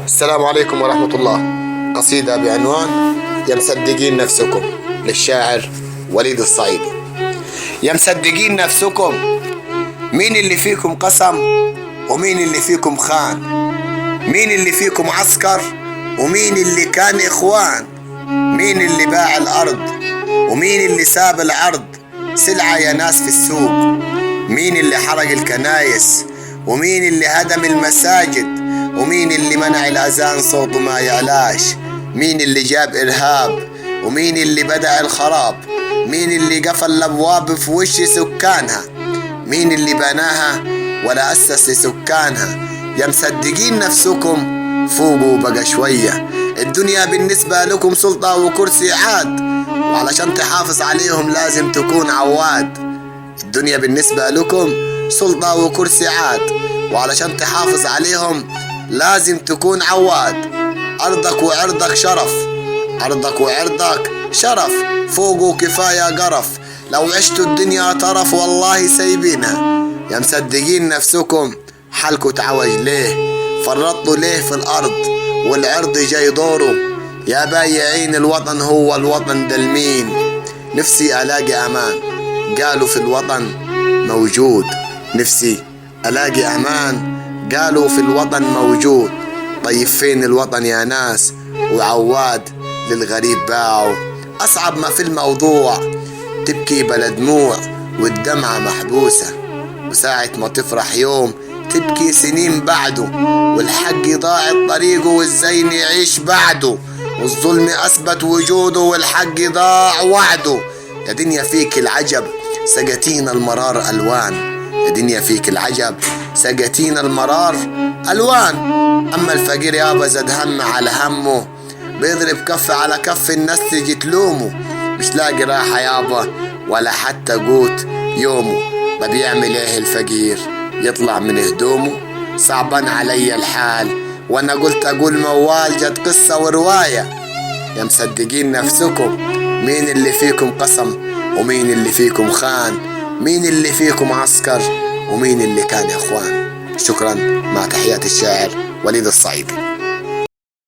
السلام عليكم ورحمة الله. قصيدة بعنوان يا مصدقين نفسكم للشاعر وليد الصعيدي. يا مصدقين نفسكم، مين اللي فيكم قسم ومين اللي فيكم خان؟ مين اللي فيكم عسكر ومين اللي كان إخوان؟ مين اللي باع الأرض ومين اللي ساب العرض سلعة يا ناس في السوق؟ مين اللي حرق الكنايس ومين اللي هدم المساجد ومين اللي منع الأذان صوته ما يعلاش؟ مين اللي جاب إرهاب ومين اللي بدأ الخراب؟ مين اللي قفل الأبواب في وش سكانها؟ مين اللي بناها ولا أسس لسكانها؟ يا مصدقين نفسكم فوقوا بقى شوية، الدنيا بالنسبة لكم سلطة وكرسي عاد، وعلشان تحافظ عليهم لازم تكون عواد. الدنيا بالنسبة لكم سلطة وكرسي عاد، وعلشان تحافظ عليهم لازم تكون عواد. أرضك وعرضك شرف، أرضك وعرضك شرف، فوقه كفاية قرف، لو عشتوا الدنيا طرف والله سايبينها. يا مصدقين نفسكم حالكوا تعوج ليه؟ فرطوا ليه في الأرض والعرض جاي دوره؟ يا بايعين الوطن هو الوطن ده لمين؟ نفسي ألاقي أمان، قالوا في الوطن موجود. نفسي ألاقي أمان، قالوا في الوطن موجود. طيب فين الوطن يا ناس؟ وعواد للغريب باعوا. أصعب ما في الموضوع تبكي بلا دموع والدمعة محبوسة، وساعة ما تفرح يوم تبكي سنين بعده، والحق ضاع طريقه والزين يعيش بعده، والظلم أثبت وجوده والحق ضاع وعده. يا دنيا فيك العجب سقتينا المرار ألوان، يا دنيا فيك العجب سقتينا المرار ألوان. أما الفقير يابا زاد هم على همه، بيضرب كف على كف الناس تجي تلومه، مش لاقي راحة يابا ولا حتى قوت يومه. ما بيعمل ايه الفقير يطلع من هدومه؟ صعبان علي الحال وانا قلت اقول موال، جت قصة ورواية. يا مصدقين نفسكم، مين اللي فيكم قسم ومين اللي فيكم خان؟ مين اللي فيكم عسكر ومين اللي كان اخوان؟ شكرا، مع تحيات الشاعر وليد الصعيدي.